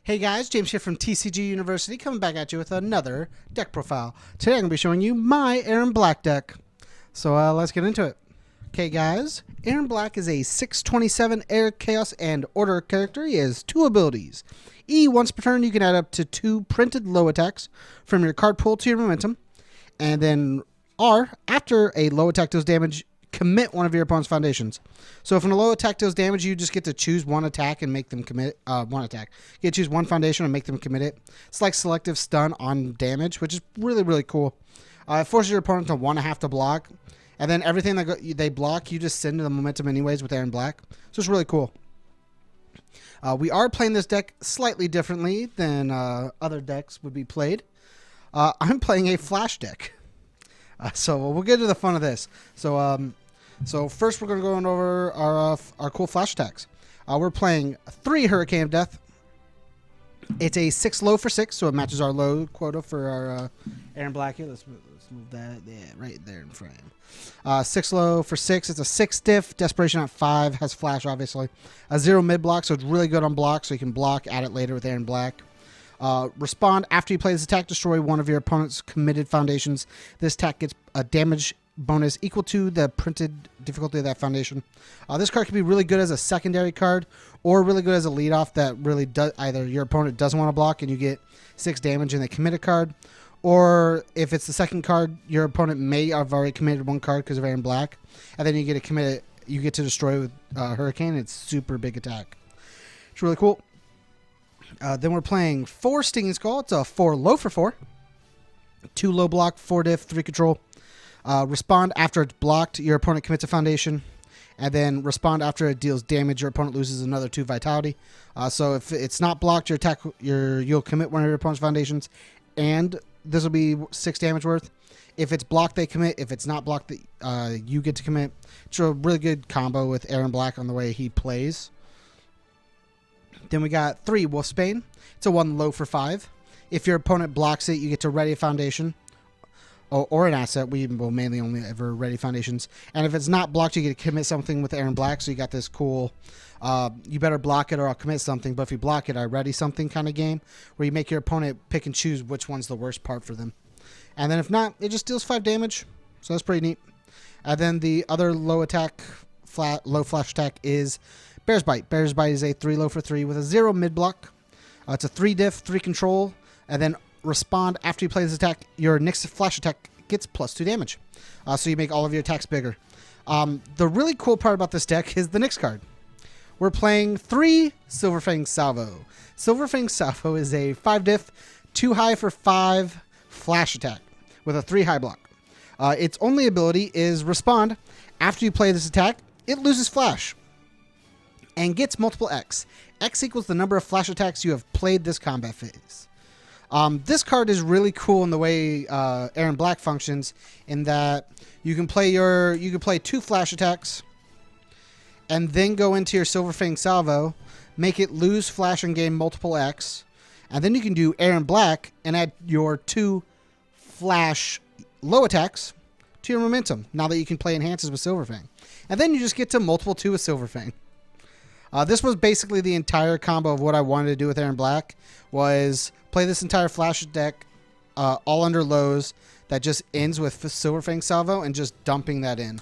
Hey guys, James here from TCGU University, coming back at you with another deck profile. Today I'm going to be showing you my Erron Black deck. So let's get into it. Okay guys, Erron Black is a 627 Air, Chaos, and Order character. He has 2 abilities. E, once per turn you can add up to 2 printed low attacks from your card pool to your momentum. And then R, after a low attack deals damage, commit one of your opponent's foundations. So if a low attack deals damage, you just get to choose one attack and make them commit one attack. You get to choose one foundation and make them commit it. It's like selective stun on damage, which is really, really cool. It forces your opponent to have to block. And then everything that they block, you just send to the momentum anyways with Erron Black. So it's really cool. We are playing this deck slightly differently than other decks would be played. I'm playing a flash deck. So we'll get to the fun of this. So first we're going to go over our cool flash attacks. We're playing 3 Hurricane of Death. It's a 6 low for 6, so it matches our low quota for our Erron Black here. Let's move that right there in frame. 6 low for 6. It's a 6 diff. Desperation at 5. Has flash, obviously. A 0 mid block, so it's really good on block, so you can block, add it later with Erron Black. Respond after you play this attack. Destroy one of your opponent's committed foundations. This attack gets a damage bonus equal to the printed difficulty of that foundation. This card can be really good as a secondary card or really good as a leadoff that really does either your opponent doesn't want to block and you get 6 damage and they commit a card, or if it's the second card, your opponent may have already committed 1 card because of Erron Black, and then you get to commit it. You get to destroy with Hurricane. It's super big attack. It's really cool. Then we're playing 4 Stinging Skull. It's a 4 low for 4. 2 low block, 4 diff, 3 control. Respond after it's blocked, your opponent commits a foundation. And then respond after it deals damage, your opponent loses another 2 vitality. So if it's not blocked, you'll commit one of your opponent's foundations. And this will be 6 damage worth. If it's blocked, they commit. If it's not blocked, you get to commit. It's a really good combo with Erron Black on the way he plays. Then we got 3 Wolfsbane. It's a 1 low for 5. If your opponent blocks it, you get to ready a foundation or an asset. We will mainly only ever ready foundations. And if it's not blocked, you get to commit something with Erron Black. So you got this cool, you better block it or I'll commit something. But if you block it, I ready something kind of game where you make your opponent pick and choose which one's the worst part for them. And then if not, it just deals 5 damage. So that's pretty neat. And then the other low attack, low flash attack is Bear's Bite. Bear's Bite is a 3 low for 3 with a 0 mid block. It's a 3 diff, 3 control, and then respond after you play this attack. Your next flash attack gets +2 damage. So you make all of your attacks bigger. The really cool part about this deck is the next card. We're playing 3 Silverfang Salvo. Silverfang Salvo is a 5 diff, 2 high for 5 flash attack with a 3 high block. Its only ability is respond. After you play this attack, it loses flash and gets multiple X. X equals the number of flash attacks you have played this combat phase. This card is really cool in the way Erron Black functions, in that you can play 2 flash attacks and then go into your Silverfang Salvo, make it lose flash and gain multiple X, and then you can do Erron Black and add your 2 flash low attacks to your momentum, now that you can play enhances with Silverfang. And then you just get to multiple 2 with Silverfang. This was basically the entire combo of what I wanted to do with Erron Black, was play this entire flash deck all under lows that just ends with Silverfang Salvo and just dumping that in.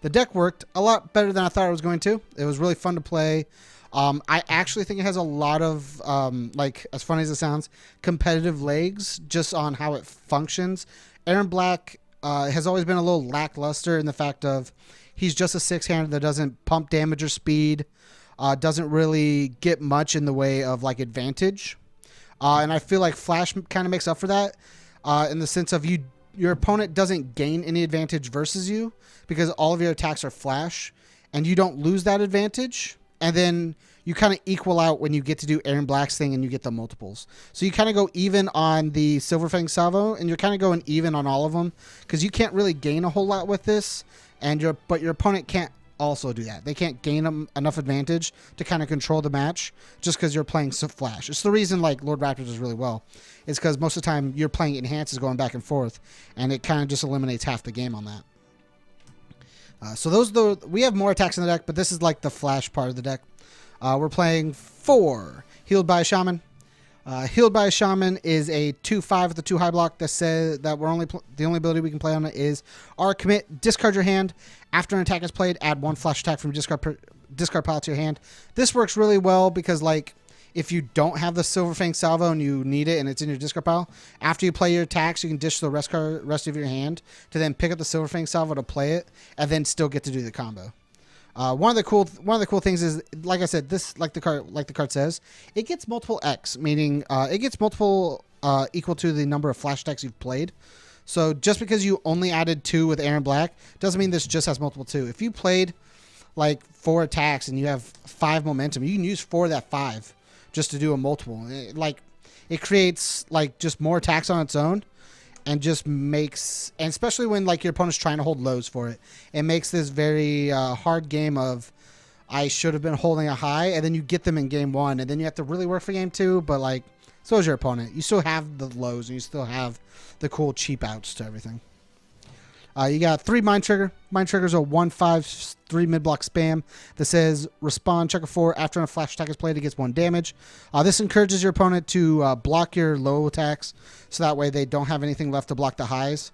The deck worked a lot better than I thought it was going to. It was really fun to play. I actually think it has a lot of, like, as funny as it sounds, competitive legs just on how it functions. Erron Black has always been a little lackluster in the fact of he's just a 6-hander that doesn't pump damage or speed, doesn't really get much in the way of like advantage. And I feel like Flash kind of makes up for that in the sense of your opponent doesn't gain any advantage versus you because all of your attacks are Flash and you don't lose that advantage. And then you kind of equal out when you get to do Erron Black's thing and you get the multiples. So you kind of go even on the Silverfang Salvo and you're kind of going even on all of them because you can't really gain a whole lot with this. But your opponent can't also do that. They can't gain enough advantage to kind of control the match just because you're playing Flash. It's the reason like Lord Raptor does really well. Is because most of the time you're playing enhances going back and forth, and it kind of just eliminates half the game on that. So we have more attacks in the deck, but this is like the Flash part of the deck. We're playing 4 Healed by a Shaman. Healed by a Shaman is a 2/5 with a 2 high block that says that the only ability we can play on it is our commit. Discard your hand. After an attack is played, add 1 flash attack from discard pile to your hand. This works really well because, like, if you don't have the Silver Fang Salvo and you need it and it's in your discard pile, after you play your attacks, you can dish the rest of your hand to then pick up the Silver Fang Salvo to play it and then still get to do the combo. One of the cool things is, like I said, this like the card says, it gets multiple X, meaning it gets multiple equal to the number of flash attacks you've played. So just because you only added 2 with Erron Black doesn't mean this just has multiple 2. If you played like 4 attacks and you have 5 momentum, you can use 4 of that 5 just to do a multiple. It creates like just more attacks on its own, and just makes, and especially when like your opponent's trying to hold lows for it, it makes this very hard game of I should have been holding a high, and then you get them in game 1, and then you have to really work for game 2. But like, so is your opponent. You still have the lows, and you still have the cool cheap outs to everything. You got 3 Mind Trigger. Mind Trigger is a 1/5/3 mid block spam that says respond, check a 4. After a flash attack is played, it gets 1 damage. This encourages your opponent to block your low attacks, so that way they don't have anything left to block the highs.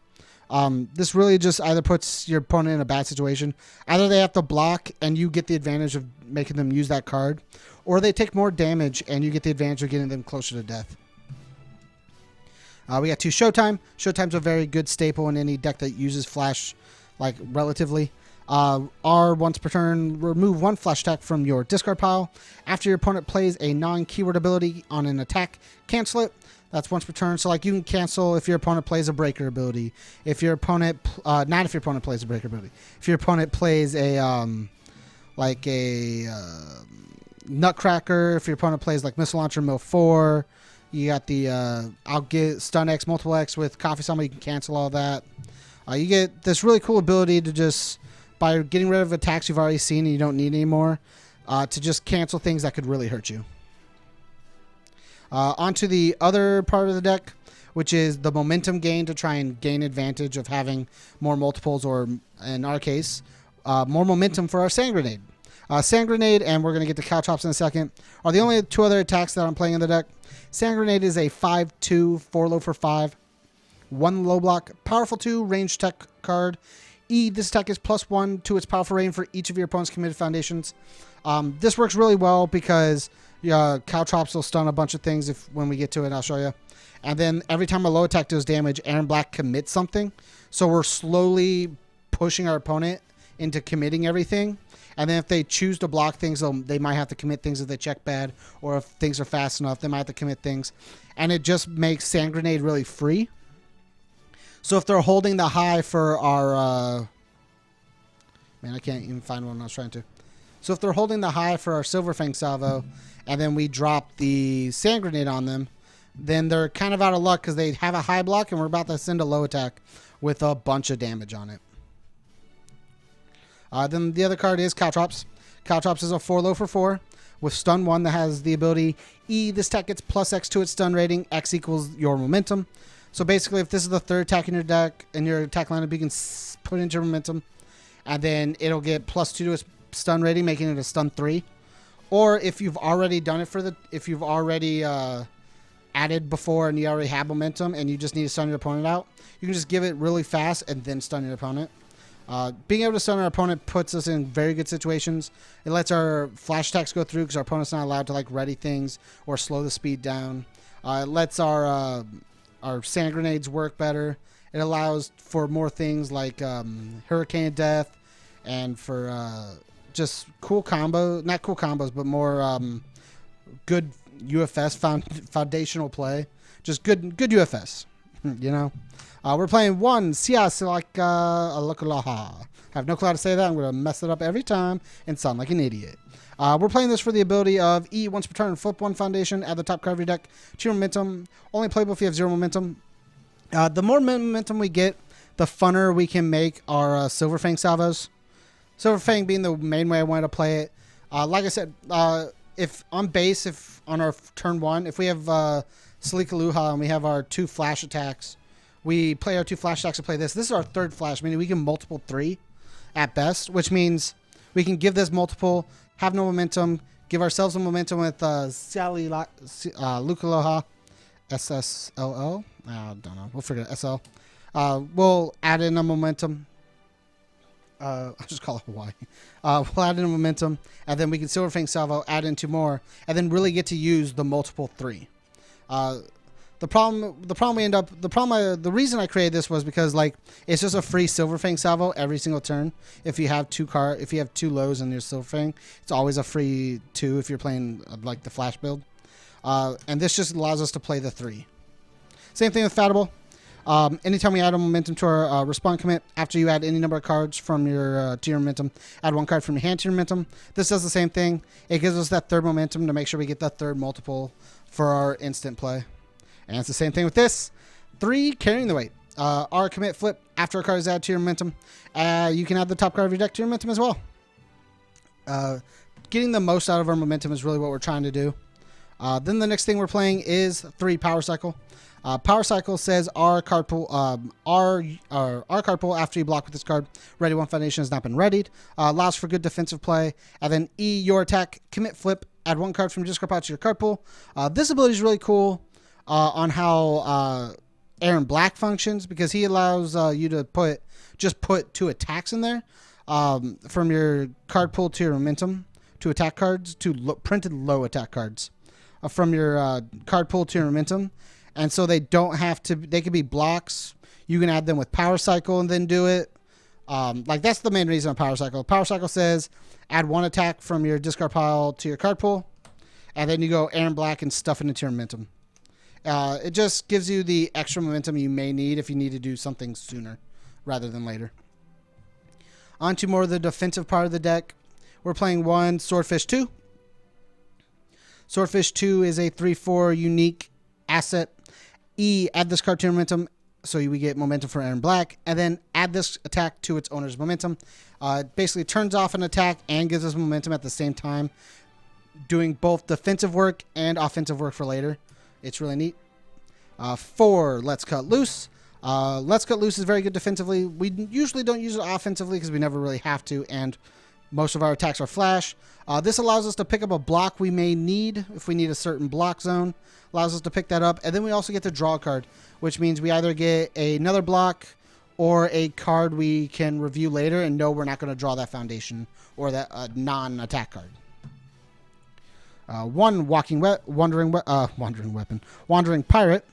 This really just either puts your opponent in a bad situation. Either they have to block and you get the advantage of making them use that card, or they take more damage and you get the advantage of getting them closer to death. We got 2 Showtime. Showtime's a very good staple in any deck that uses flash, like, relatively. Once per turn, remove 1 flash attack from your discard pile. After your opponent plays a non-keyword ability on an attack, cancel it. That's once per turn. So, like, you can cancel if your opponent plays a breaker ability. If your opponent, not if your opponent plays a breaker ability. If your opponent plays a, Nutcracker. If your opponent plays, like, Missile Launcher, Mill 4. You got the, I'll get Stun X, Multiple X with Coffee Summer. You can cancel all that. You get this really cool ability to just, by getting rid of attacks you've already seen and you don't need anymore, to just cancel things that could really hurt you. Onto the other part of the deck, which is the momentum gain to try and gain advantage of having more multiples, or in our case, more momentum for our Sand Grenade. Sand Grenade, and we're going to get to Caltrops in a second, are the only 2 other attacks that I'm playing in the deck. Sand Grenade is a 5/2, 4 low for 5, 1 low block, powerful 2, range tech card. This attack is +1 to its powerful rating for each of your opponent's committed foundations. This works really well because Caltrops will stun a bunch of things when we get to it. I'll show you. And then every time a low attack does damage, Erron Black commits something. So we're slowly pushing our opponent into committing everything. And then if they choose to block things, they might have to commit things if they check bad, or if things are fast enough, they might have to commit things. And it just makes Sand Grenade really free. So if they're holding the high for our... man, I can't even find one I was trying to. So if they're holding the high for our Silver Fang Salvo, and then we drop the Sand Grenade on them, then they're kind of out of luck because they have a high block, and we're about to send a low attack with a bunch of damage on it. Then the other card is Caltrops. Caltrops is a 4 low for 4 with stun 1 that has the ability this attack gets +X to its stun rating. X equals your momentum. So basically, if this is the 3rd attack in your deck, in your attack lineup, you can put into momentum, and then it'll get +2 to its stun rating, making it a stun 3. Or if you've already done it if you've already added before and you already have momentum and you just need to stun your opponent out, you can just give it really fast and then stun your opponent. Being able to stun our opponent puts us in very good situations. It lets our flash attacks go through because our opponent's not allowed to like ready things or slow the speed down. It lets our Sand Grenades work better. It allows for more things like Hurricane of Death, and for just cool not cool combos, but more good UFS foundational play. Just good UFS, you know. We're playing 1 Sias like Alakalaha. I have no clue how to say that. I'm going to mess it up every time and sound like an idiot. We're playing this for the ability of once per turn, flip 1 foundation, add the top card of your deck, 2 momentum, only playable if you have 0 momentum. The more momentum we get, the funner we can make our Silver Fang Salvos. Silver Fang being the main way I wanted to play it. Like I said, if on base, if on our turn 1, if we have Salikaluha and we have our 2 flash attacks, we play our 2 flash attacks to play this. This is our 3rd flash, meaning we can multiple 3 at best, which means we can give this multiple, have no momentum, give ourselves a momentum with Lukaloha SSLL. I don't know. We'll figure it. SL. We'll add in a momentum. I'll just call it Hawaii. We'll add in a momentum, and then we can Silverfang Salvo, add in 2 more, and then really get to use the multiple 3. The reason I created this was because like it's just a free Silverfang Salvo every single turn. If you have 2 lows in your Silverfang, it's always a free 2 if you're playing like the flash build. And this just allows us to play the 3. Same thing with Fatable. Anytime we add a momentum to our respawn commit, after you add any number of cards from your to your momentum, add 1 card from your hand to your momentum. This does the same thing. It gives us that 3rd momentum to make sure we get that 3rd multiple for our instant play. And it's the same thing with this. 3, carrying the weight. Our commit flip, after a card is added to your momentum, you can add the top card of your deck to your momentum as well. Getting the most out of our momentum is really what we're trying to do. Then the next thing we're playing is 3 Power Cycle. Power Cycle says our card pool after you block with this card, ready 1 foundation has not been readied. Allows for good defensive play. And then E, your attack, commit flip, add 1 card from your discard pile to your card pool. This ability is really cool on how Erron Black functions, because he allows you to put 2 attacks in there from your card pool to your momentum, 2 attack cards, 2 printed low attack cards from your card pool to your momentum. And so they don't have to, they could be blocks. You can add them with Power Cycle and then do it. Like that's the main reason on Power Cycle. Power Cycle says add 1 attack from your discard pile to your card pool, and then you go Erron Black and stuff it into your momentum. It just gives you the extra momentum you may need if you need to do something sooner rather than later. On to more of the defensive part of the deck. We're playing 1 Swordfish 2. Swordfish 2 is a 3/4 unique asset. E, add this card to your momentum, so we get momentum for Erron Black, and then add this attack to its owner's momentum. It basically turns off an attack and gives us momentum at the same time, doing both defensive work and offensive work for later. It's really neat. 4, Let's Cut Loose. Let's Cut Loose is very good defensively. We usually don't use it offensively because we never really have to, and most of our attacks are flash. This allows us to pick up a block we may need if we need a certain block zone. Allows us to pick that up, and then we also get to draw a card, which means we either get another block or a card we can review later and know we're not going to draw that foundation or that non-attack card. 1 Wandering Pirate.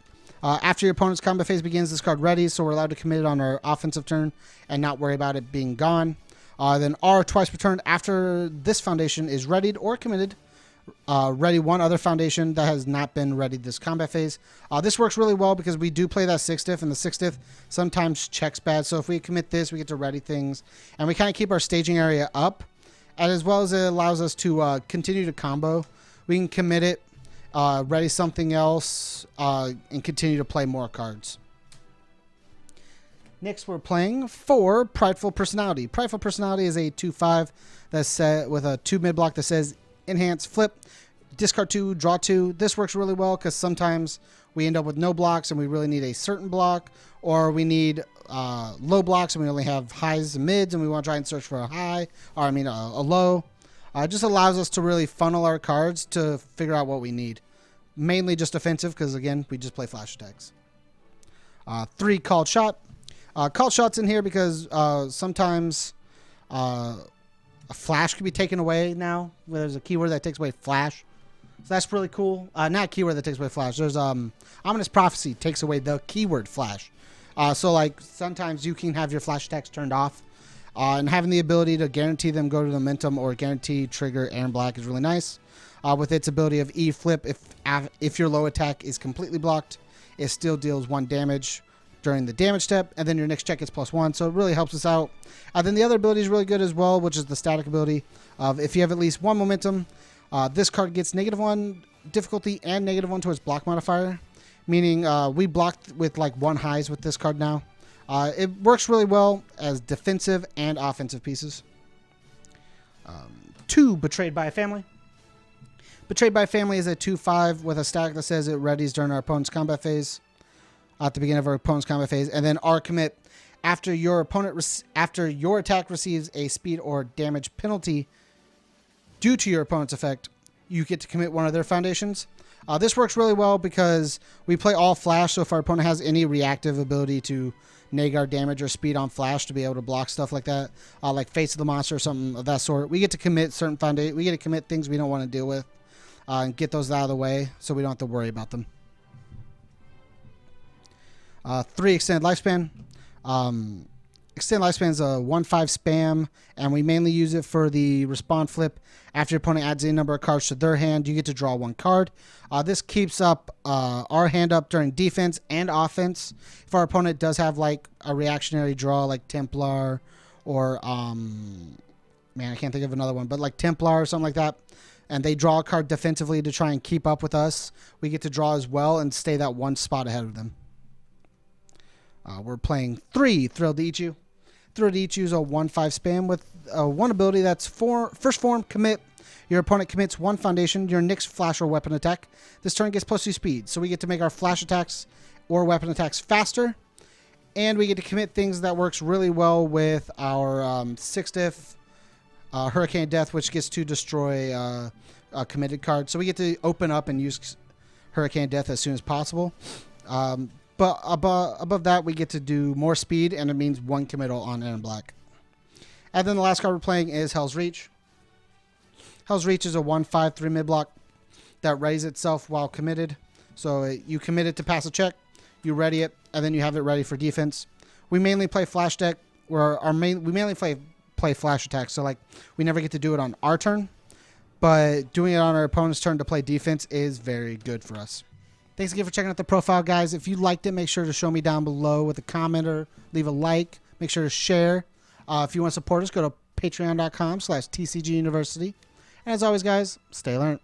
After your opponent's combat phase begins, this card readies, so we're allowed to commit it on our offensive turn and not worry about it being gone. Then R, twice per turn after this foundation is readied or committed. Ready 1 other foundation that has not been readied this combat phase. This works really well because we do play that 6th diff, and the 6th diff sometimes checks bad. So if we commit this, we get to ready things, and we kind of keep our staging area up, and as well as it allows us to continue to combo. We can commit it, ready something else, and continue to play more cards. Next, we're playing 4 Prideful Personality. Prideful Personality is a 2/5 that's set with a 2 mid block that says enhance, flip, discard 2, draw 2. This works really well because sometimes we end up with no blocks and we really need a certain block, or we need low blocks and we only have highs and mids and we want to try and search for a high, or a low. It just allows us to really funnel our cards to figure out what we need. Mainly just offensive because, again, we just play flash attacks. 3 Called Shot. Called Shot's in here because sometimes a flash can be taken away now. There's a keyword that takes away flash. So that's really cool. Not a keyword that takes away flash. There's Ominous Prophecy takes away the keyword flash. So like sometimes you can have your flash attacks turned off. And having the ability to guarantee them go to the momentum or guarantee trigger Erron Black is really nice. With its ability of E flip, if your low attack is completely blocked, it still deals 1 damage during the damage step, and then your next check gets +1, so it really helps us out. Then the other ability is really good as well, which is the static ability of if you have at least 1 momentum, this card gets -1 difficulty and -1 to its block modifier, meaning we blocked with like 1 highs with this card now. It works really well as defensive and offensive pieces. 2 Betrayed by a Family. Betrayed by a Family is a 2/5 with a static that says it readies during our opponent's combat phase. At the beginning of our opponent's combat phase, and then R commit after your attack receives a speed or damage penalty due to your opponent's effect. you get to commit one of their foundations. This works really well because we play all flash, so if our opponent has any reactive ability to neg our damage or speed on flash to be able to block stuff like that, like Face of the Monster or something of that sort, we get to commit certain foundation. We get to commit things we don't want to deal with and get those out of the way so we don't have to worry about them. 3 extended lifespan. Extended lifespan is a 1/5 spam, and we mainly use it for the respond flip. After your opponent adds any number of cards to their hand, you get to draw 1 card. This keeps up our hand up during defense and offense. If our opponent does have like a reactionary draw, like Templar, or man, I can't think of another one, but like Templar or something like that, and they draw a card defensively to try and keep up with us, we get to draw as well and stay that 1 spot ahead of them. We're playing 3 Thrilled to Eat You. Thrilled to Eat You is a 1/5 spam with 1 ability that's first form commit. Your opponent commits 1 foundation, your next flash or weapon attack. This turn gets +2 speed, so we get to make our flash attacks or weapon attacks faster, and we get to commit things that works really well with our 6 diff Hurricane of Death, which gets to destroy a committed card. So we get to open up and use Hurricane of Death as soon as possible. But above that, we get to do more speed, and it means 1 committal on Erron Black. And then the last card we're playing is Hell's Reach. Hell's Reach is a 1/5 3 mid block that readies itself while committed. So you commit it to pass a check, you ready it, and then you have it ready for defense. We mainly play flash deck, where we mainly play flash attacks. So like we never get to do it on our turn, but doing it on our opponent's turn to play defense is very good for us. Thanks again for checking out the profile, guys. If you liked it, make sure to show me down below with a comment or leave a like. Make sure to share. If you want to support us, go to patreon.com/TCGU University. And as always, guys, stay learned.